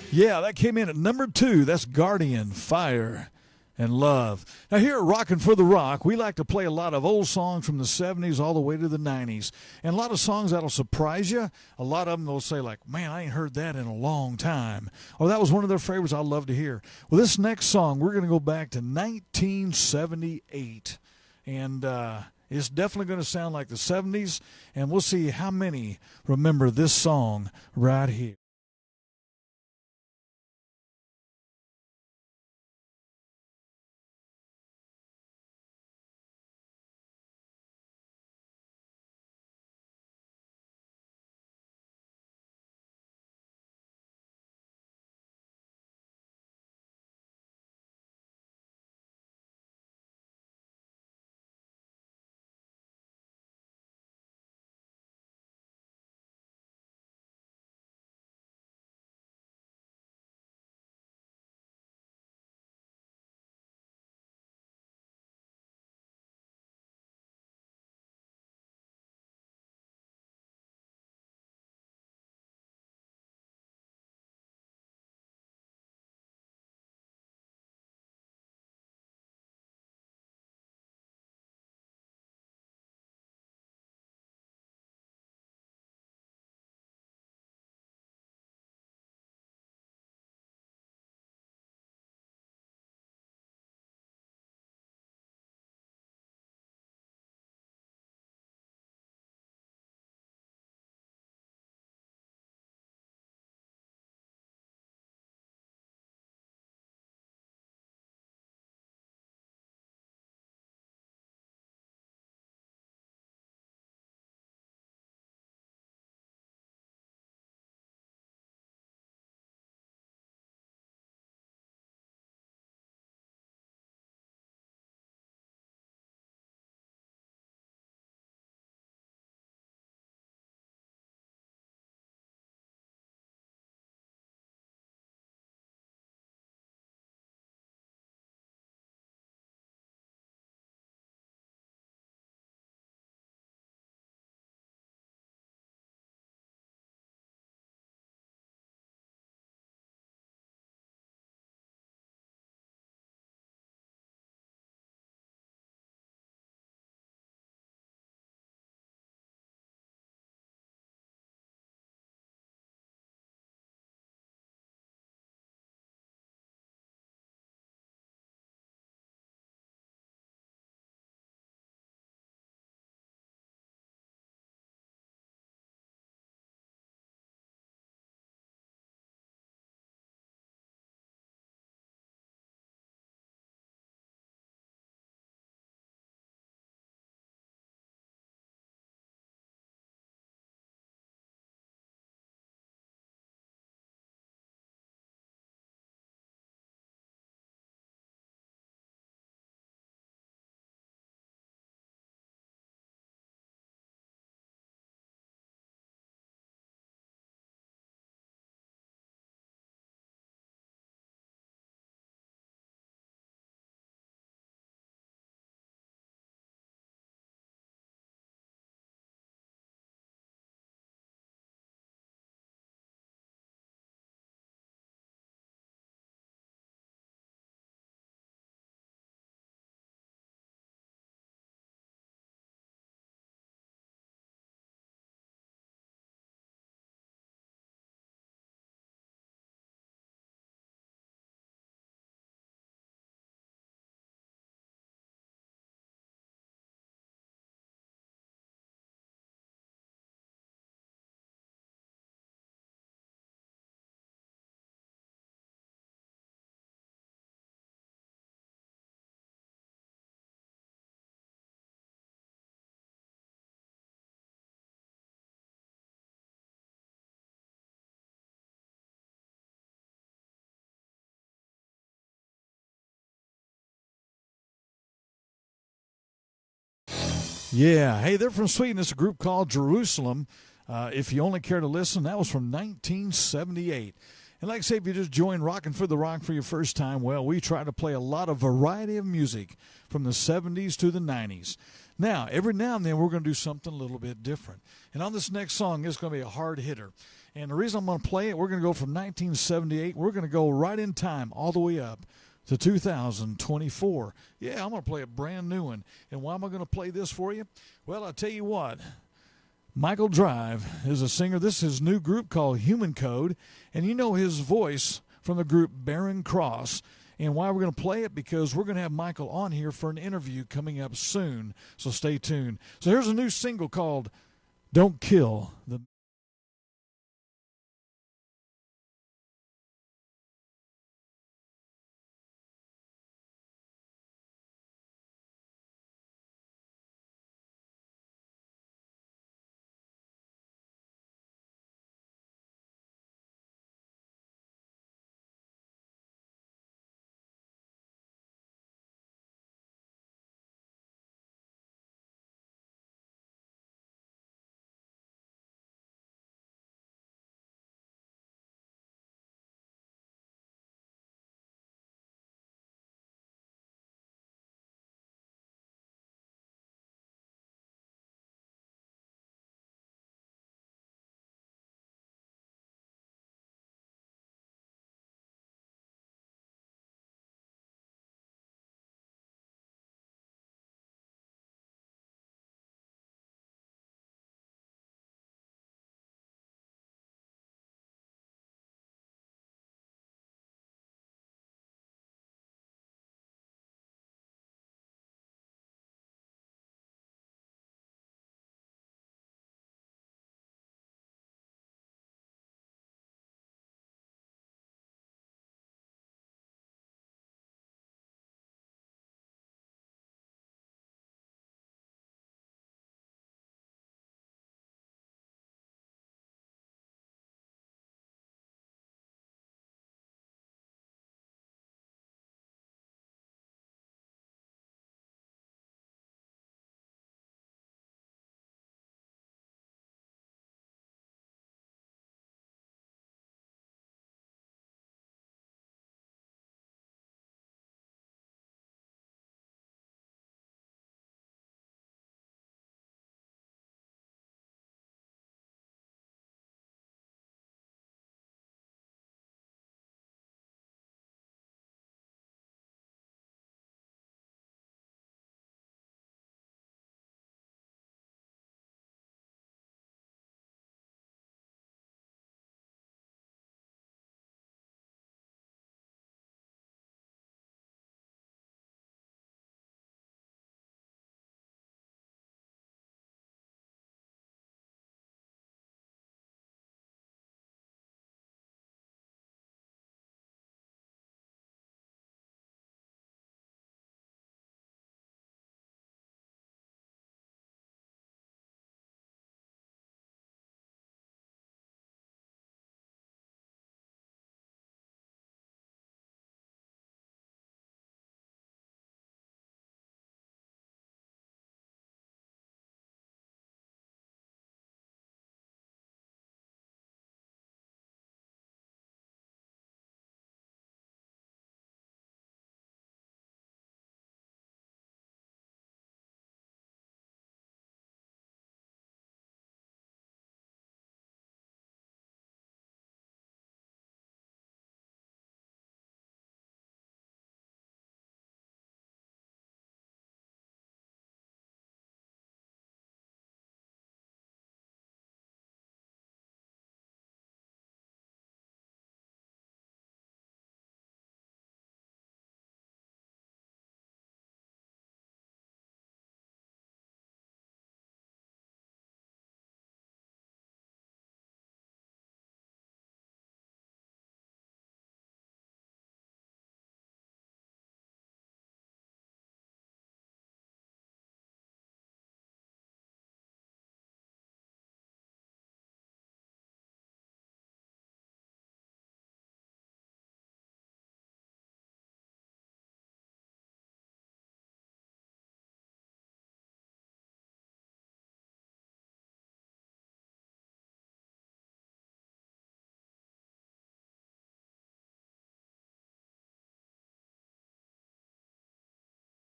Yeah, that came in at number 2. That's Guardian, Fire and Love. Now here at Rockin' for the Rock, we like to play a lot of old songs from the 70s all the way to the 90s. And a lot of songs that'll surprise you. A lot of them they'll say like, man, I ain't heard that in a long time. Or that was one of their favorites I love to hear. Well, this next song, we're going to go back to 1978. And it's definitely going to sound like the 70s. And we'll see how many remember this song right here. Yeah. Hey, they're from Sweden. It's a group called Jerusalem. If you only care to listen, that was from 1978. And like I say, if you just joined Rockin' for the Rock for your first time, well, we try to play a lot of variety of music from the 70s to the 90s. Now, every now and then, we're going to do something a little bit different. And on this next song, it's going to be a hard hitter. And the reason I'm going to play it, we're going to go from 1978. We're going to go right in time all the way up to 2024. Yeah, I'm going to play a brand new one. And why am I going to play this for you? Well, I'll tell you what. Michael Drive is a singer. This is his new group called Human Code. And you know his voice from the group Barren Cross. And why we're going to play it? Because we're going to have Michael on here for an interview coming up soon. So stay tuned. So here's a new single called Don't Kill the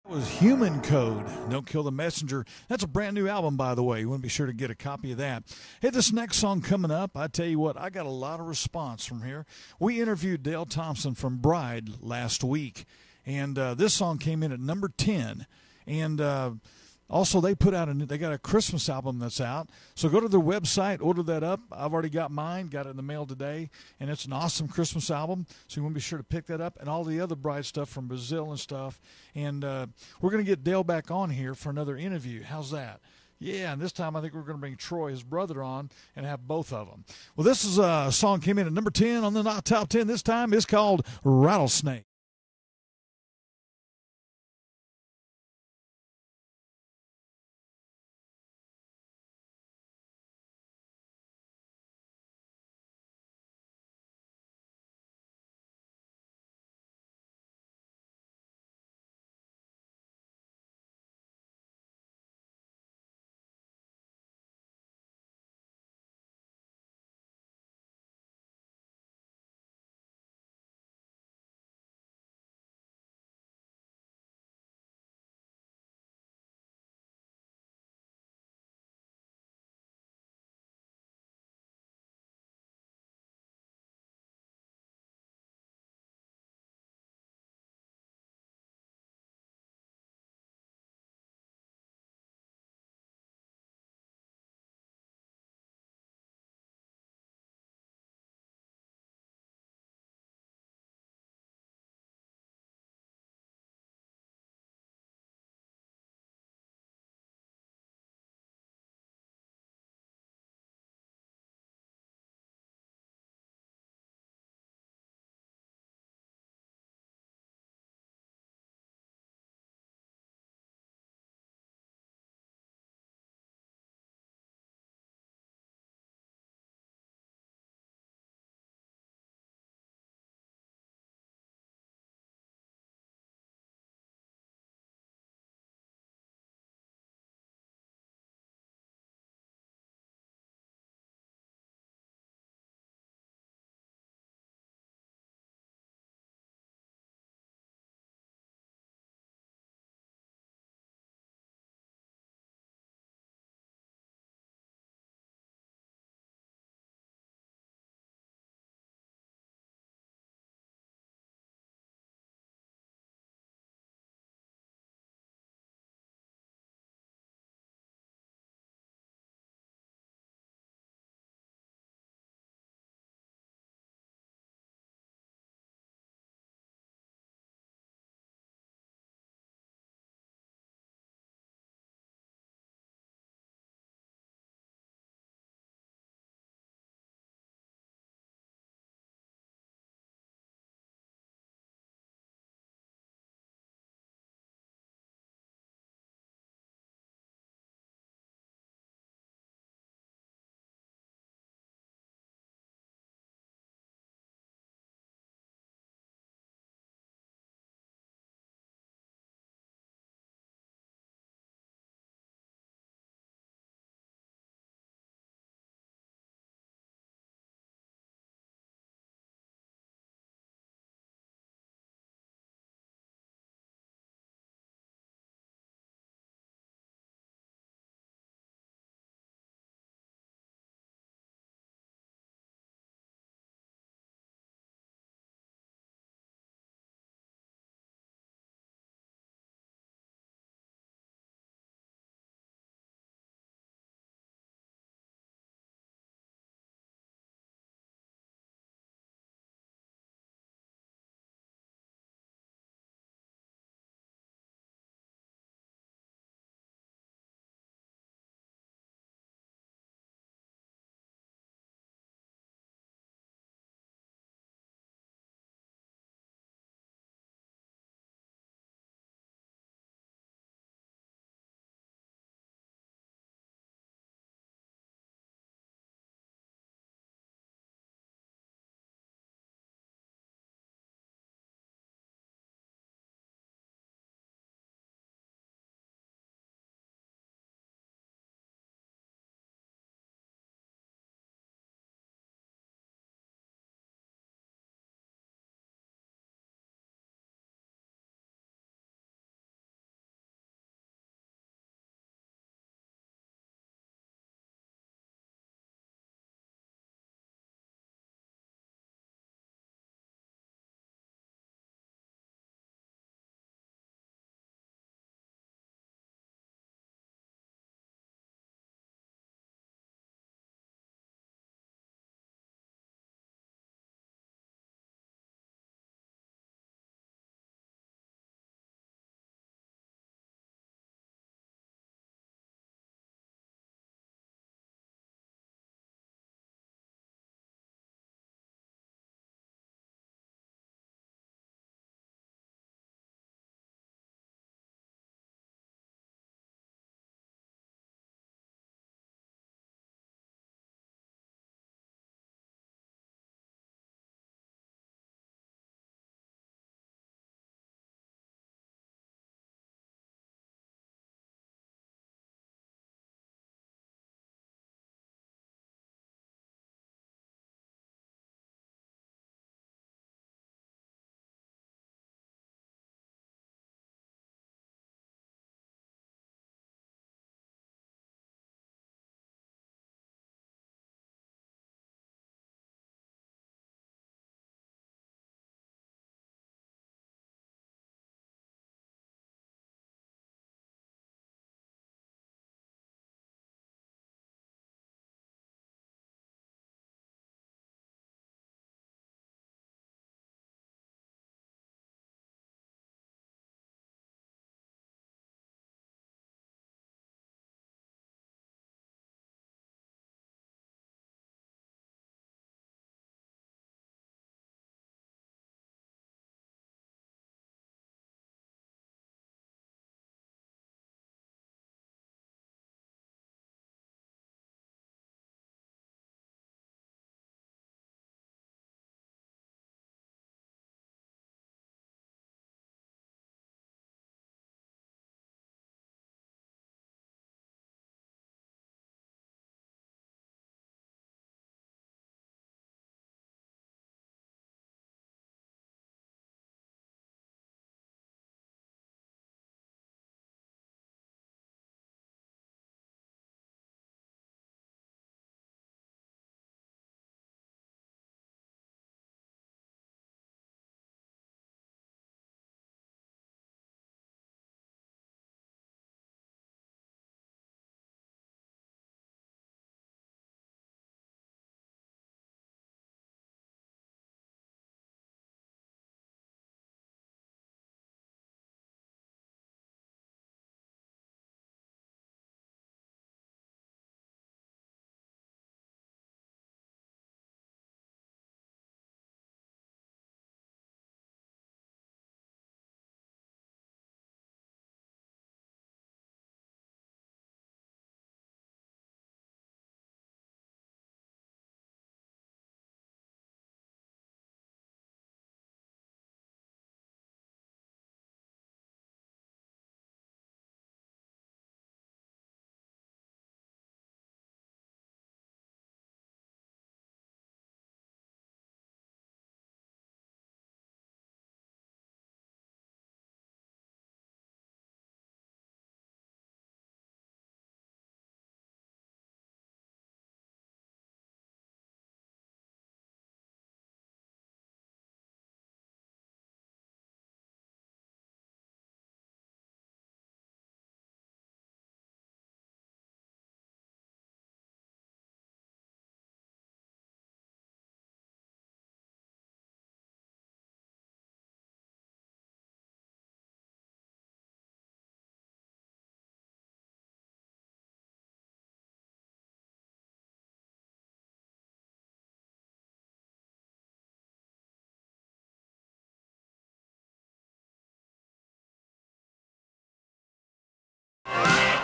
Was Human Code, Don't Kill the Messenger. That's a brand new album, by the way. You want to be sure to get a copy of that. Hey, this next song coming up, I tell you what, I got a lot of response from here. We interviewed Dale Thompson from Bride last week, and this song came in at number 10. And also, they got a Christmas album that's out. So go to their website, order that up. I've already got mine, got it in the mail today, and it's an awesome Christmas album. So you want to be sure to pick that up, and all the other Bride stuff from Brazil and stuff. And we're going to get Dale back on here for another interview. How's that? Yeah, and this time I think we're going to bring Troy, his brother, on and have both of them. Well, this is a song came in at number 10 on the top 10 this time. It's called Rattlesnake.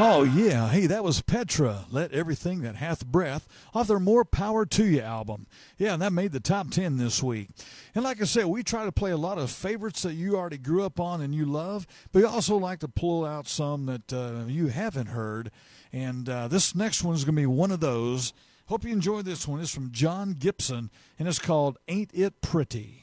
Oh, yeah. Hey, that was Petra, Let Everything That Hath Breath, off their More Power to You album. Yeah, and that made the top 10 this week. And like I said, we try to play a lot of favorites that you already grew up on and you love, but we also like to pull out some that you haven't heard. And this next one is going to be one of those. Hope you enjoy this one. It's from John Gibson, and it's called Ain't It Pretty.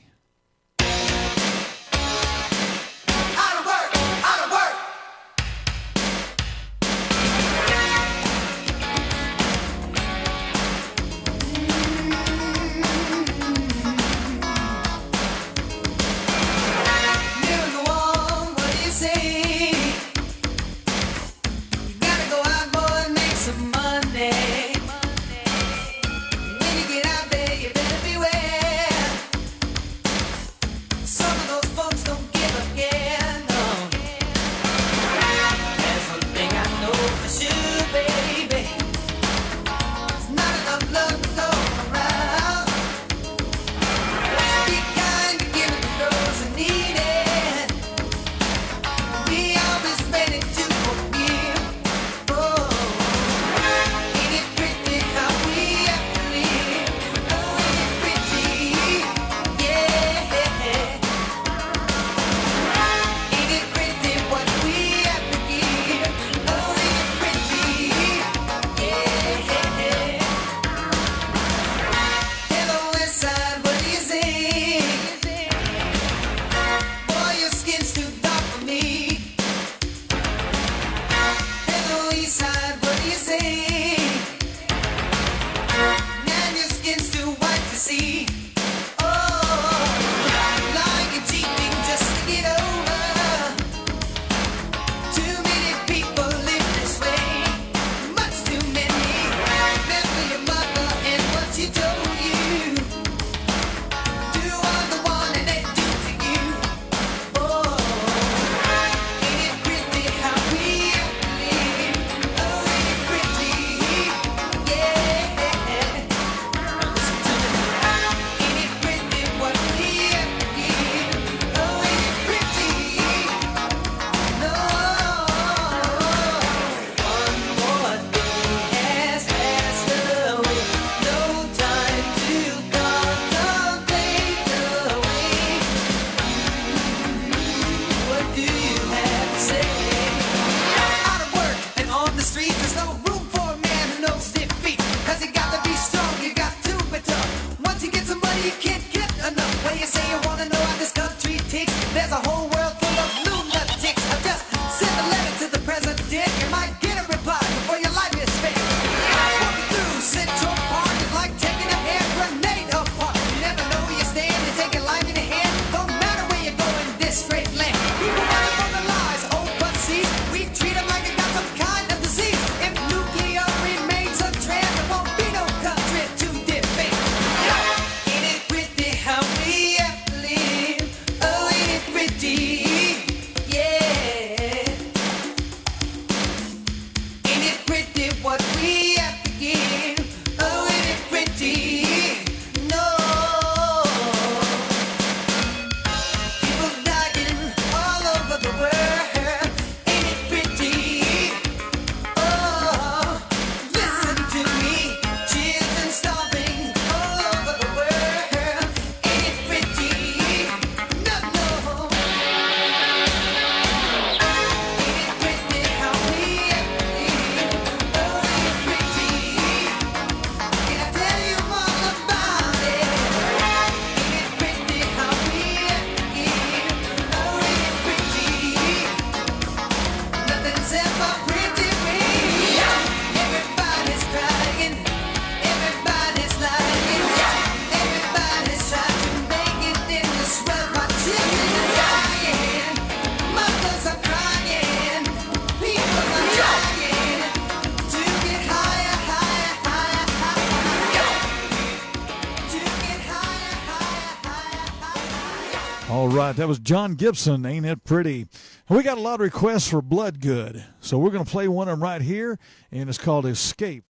All right, that was John Gibson, Ain't It Pretty. And we got a lot of requests for Blood Good, so we're going to play one of them right here, and it's called Escape.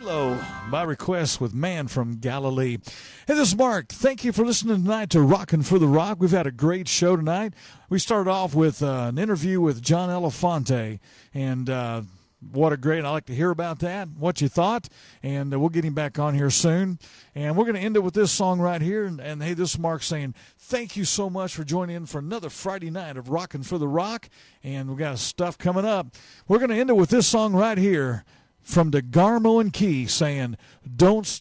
Hello, by request with Man from Galilee. Hey, this is Mark. Thank you for listening tonight to Rockin' for the Rock. We've had a great show tonight. We started off with an interview with John Elefante, and what a great, I'd like to hear about that, what you thought, and we'll get him back on here soon. And we're going to end it with this song right here. And hey, this is Mark saying thank you so much for joining in for another Friday night of Rockin' for the Rock, and we've got stuff coming up. We're going to end it with this song right here from DeGarmo and Key saying, don't